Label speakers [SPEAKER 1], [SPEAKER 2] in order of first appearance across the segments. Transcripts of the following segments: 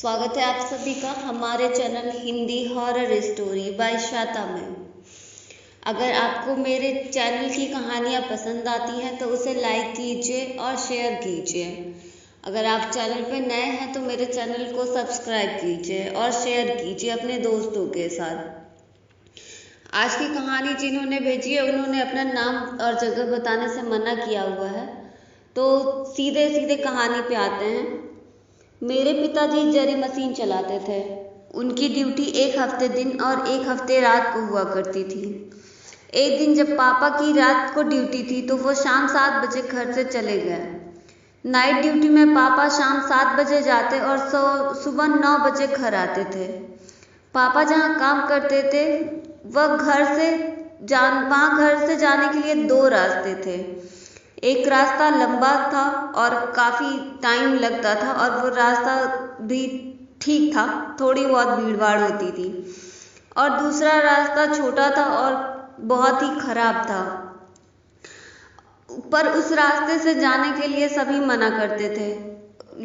[SPEAKER 1] स्वागत है आप सभी का हमारे channel Hindi horror story by Shweta में। अगर आपको मेरे चैनल की कहानियाँ पसंद आती हैं तो उसे लाइक कीजिए और शेयर कीजिए। अगर आप चैनल पर नए हैं तो मेरे चैनल को सब्सक्राइब कीजिए और शेयर कीजिए अपने दोस्तों के साथ। आज की कहानी जिन्होंने भेजी है उन्होंने अपना नाम और जगह बताने से मना किया हुआ है, तो सीधे सीधे कहानी पे आते हैं। मेरे पिताजी जरी मशीन चलाते थे। उनकी ड्यूटी एक हफ्ते दिन और एक हफ्ते रात को हुआ करती थी। एक दिन जब पापा की रात को ड्यूटी थी तो वो शाम 7 बजे घर से चले गए। नाइट ड्यूटी में पापा शाम 7 बजे जाते और सुबह 9 बजे घर आते थे। पापा जहाँ काम करते थे वहाँ घर से जाने के लिए 2 रास्ते थे। एक रास्ता लंबा था और काफ़ी टाइम लगता था और वो रास्ता भी ठीक था, थोड़ी बहुत भीड़ भाड़ होती थी। और दूसरा रास्ता छोटा था और बहुत ही खराब था, पर उस रास्ते से जाने के लिए सभी मना करते थे।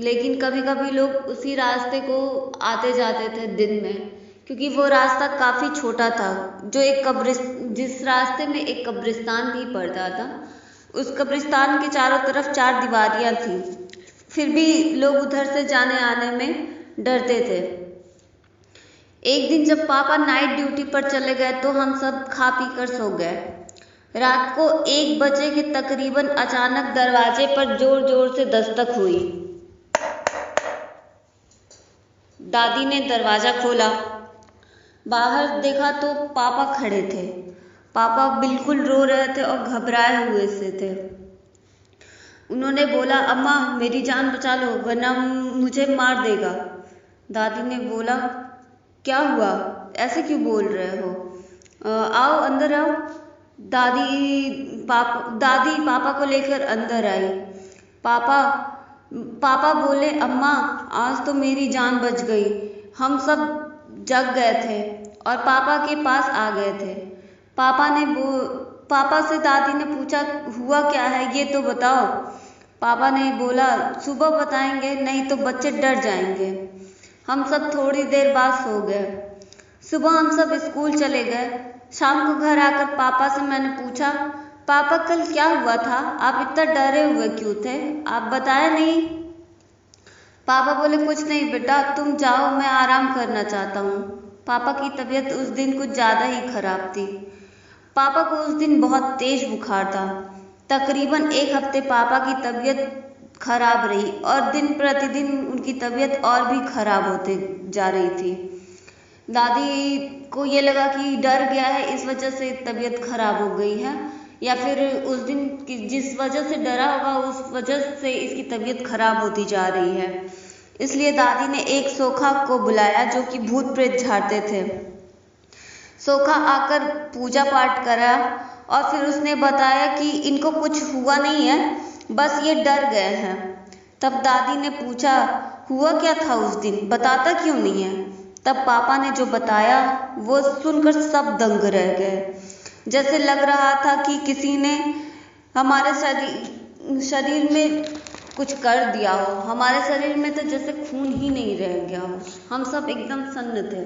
[SPEAKER 1] लेकिन कभी कभी लोग उसी रास्ते को आते जाते थे दिन में, क्योंकि वो रास्ता काफ़ी छोटा था। जिस रास्ते में एक कब्रिस्तान भी पड़ता था, उस कब्रिस्तान के चारों तरफ 4 दीवारियां थी, फिर भी लोग उधर से जाने आने में डरते थे। एक दिन जब पापा नाइट ड्यूटी पर चले गए तो हम सब खा पी कर सो गए। रात को 1 बजे के तकरीबन अचानक दरवाजे पर जोर जोर से दस्तक हुई। दादी ने दरवाजा खोला। बाहर देखा तो पापा खड़े थे। पापा बिल्कुल रो रहे थे और घबराए हुए से थे। उन्होंने बोला, अम्मा मेरी जान बचा लो वरना मुझे मार देगा। दादी ने बोला, क्या हुआ, ऐसे क्यों बोल रहे हो? आओ अंदर आओ। दादी पापा को लेकर अंदर आई। पापा बोले, अम्मा आज तो मेरी जान बच गई। हम सब जग गए थे और पापा के पास आ गए थे। पापा से दादी ने पूछा, हुआ क्या है ये तो बताओ। पापा ने बोला, सुबह बताएंगे, नहीं तो बच्चे डर जाएंगे। हम सब थोड़ी देर बाद सो गए। सुबह हम सब स्कूल चले गए। शाम को घर आकर पापा से मैंने पूछा, पापा कल क्या हुआ था, आप इतना डरे हुए क्यों थे, आप बताए नहीं? पापा बोले, कुछ नहीं बेटा, तुम जाओ, मैं आराम करना चाहता हूँ। पापा की तबीयत उस दिन कुछ ज़्यादा ही खराब थी। पापा को उस दिन बहुत तेज बुखार था। तकरीबन 1 हफ्ते पापा की तबीयत खराब रही और दिन प्रतिदिन उनकी तबीयत और भी खराब होते जा रही थी। दादी को ये लगा कि डर गया है, इस वजह से तबीयत खराब हो गई है, या फिर उस दिन जिस वजह से डरा होगा उस वजह से इसकी तबीयत खराब होती जा रही है। इसलिए दादी ने एक सोखा को बुलाया जो कि भूत प्रेत झाड़ते थे। सोखा आकर पूजा पाठ करा और फिर उसने बताया कि इनको कुछ हुआ नहीं है, बस ये डर गए हैं। तब दादी ने पूछा, हुआ क्या था उस दिन, बताता क्यों नहीं है? तब पापा ने जो बताया वो सुनकर सब दंग रह गए। जैसे लग रहा था कि किसी ने हमारे शरीर में कुछ कर दिया हो। हमारे शरीर में तो जैसे खून ही नहीं रह गया हो। हम सब एकदम सन्न थे।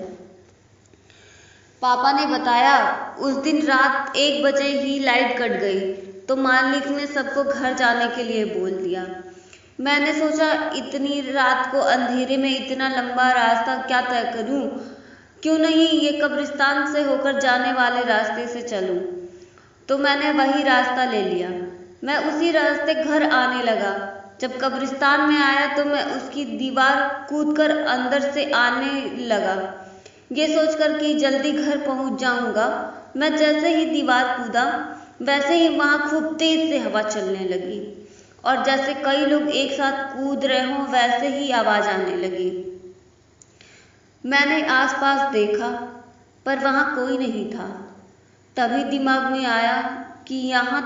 [SPEAKER 1] पापा ने बताया, उस दिन रात 1 बजे ही लाइट कट गई तो मालिक ने सबको घर जाने के लिए बोल दिया। मैंने सोचा इतनी रात को अंधेरे में इतना लंबा रास्ता क्या तय करूं, क्यों नहीं ये कब्रिस्तान से होकर जाने वाले रास्ते से चलूं। तो मैंने वही रास्ता ले लिया। मैं उसी रास्ते घर आने लगा। जब कब्रिस्तान में आया तो मैं उसकी दीवार कूदकर अंदर से आने लगा, ये सोचकर कि जल्दी घर पहुंच जाऊंगा। मैं जैसे ही दीवार कूदा वैसे ही वहां खूब तेज से हवा चलने लगी और जैसे कई लोग एक साथ कूद रहे हों वैसे ही आवाज आने लगी। मैंने आसपास देखा पर वहां कोई नहीं था। तभी दिमाग में आया कि यहाँ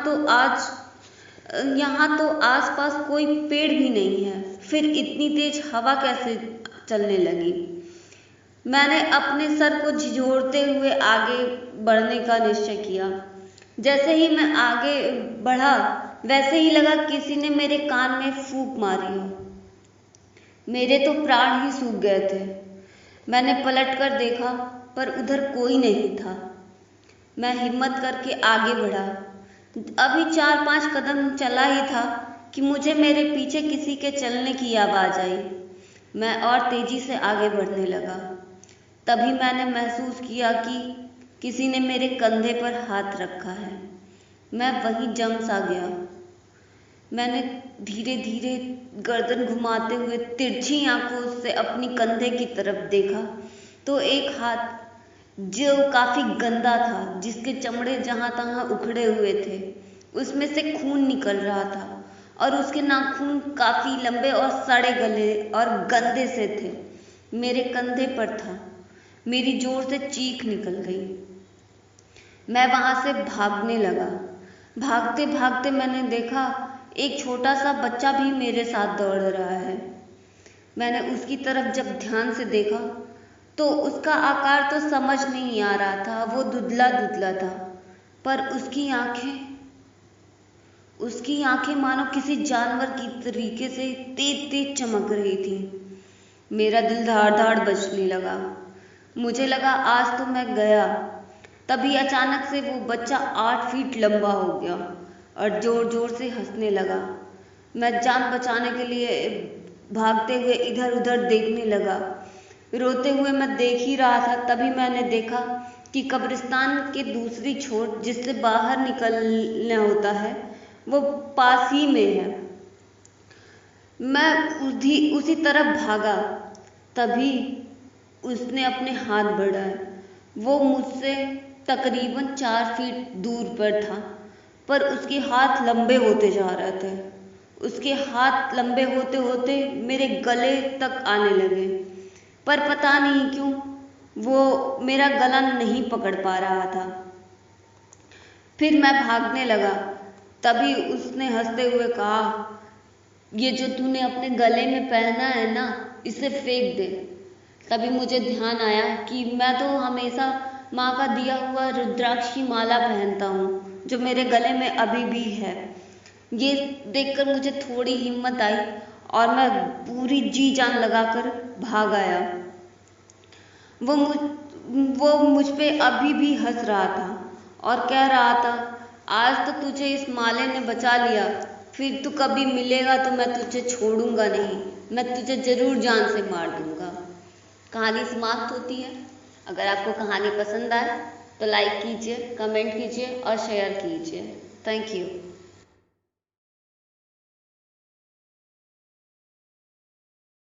[SPEAKER 1] तो आसपास कोई पेड़ भी नहीं है, फिर इतनी तेज हवा कैसे चलने लगी। मैंने अपने सर को झिझोड़ते हुए आगे बढ़ने का निश्चय किया। जैसे ही मैं आगे बढ़ा वैसे ही लगा किसी ने मेरे कान में फूंक मारी हो। मेरे तो प्राण ही सूख गए थे। मैंने पलट कर देखा पर उधर कोई नहीं था। मैं हिम्मत करके आगे बढ़ा। अभी 4-5 कदम चला ही था कि मुझे मेरे पीछे किसी के चलने की आवाज़ आई। मैं और तेजी से आगे बढ़ने लगा। तभी मैंने महसूस किया कि किसी ने मेरे कंधे पर हाथ रखा है। मैं वहीं जम सा गया। मैंने धीरे धीरे गर्दन घुमाते हुए तिरछी आंखों से अपनी कंधे की तरफ देखा तो एक हाथ जो काफ़ी गंदा था, जिसके चमड़े जहाँ तहाँ उखड़े हुए थे, उसमें से खून निकल रहा था और उसके नाखून काफ़ी लंबे और सड़े गले और गंदे से थे, मेरे कंधे पर था। मेरी जोर से चीख निकल गई। मैं वहाँ से भागने लगा। भागते भागते मैंने देखा एक छोटा सा बच्चा भी मेरे साथ दौड़ रहा है। मैंने उसकी तरफ जब ध्यान से देखा तो उसका आकार तो समझ नहीं आ रहा था, वो धुंधला धुंधला था, पर उसकी आंखें मानो किसी जानवर की तरीके से तेज तेज चमक रही थी। मेरा दिल धाड़ धाड़ बजने लगा। मुझे लगा आज तो मैं गया। तभी अचानक से वो बच्चा 8 फीट लंबा हो गया और जोर जोर से हंसने लगा। मैं जान बचाने के लिए भागते हुए इधर उधर देखने लगा। रोते हुए मैं देख ही रहा था, तभी मैंने देखा कि कब्रिस्तान के दूसरी छोर जिससे बाहर निकलना होता है वो पास ही में है। मैं उसी तरफ भागा। तभी उसने अपने हाथ बढ़ाए। वो मुझसे तकरीबन 4 फीट दूर पर था, पर उसके हाथ लंबे होते जा रहे थे। उसके हाथ लंबे होते होते मेरे गले तक आने लगे, पर पता नहीं क्यों वो मेरा गला नहीं पकड़ पा रहा था। फिर मैं भागने लगा। तभी उसने हंसते हुए कहा, ये जो तूने अपने गले में पहना है ना, इसे फेंक दे। तभी मुझे ध्यान आया कि मैं तो हमेशा माँ का दिया हुआ रुद्राक्ष की माला पहनता हूँ, जो मेरे गले में अभी भी है। ये देखकर मुझे थोड़ी हिम्मत आई और मैं पूरी जी जान लगाकर भाग आया। वो मुझ पे अभी भी हंस रहा था और कह रहा था, आज तो तुझे इस माले ने बचा लिया, फिर तू कभी मिलेगा तो मैं तुझे छोड़ूंगा नहीं, मैं तुझे जरूर जान से मार दूंगा। कहानी समाप्त होती है। अगर आपको कहानी पसंद आए तो लाइक कीजिए, कमेंट कीजिए और शेयर कीजिए। Thank you.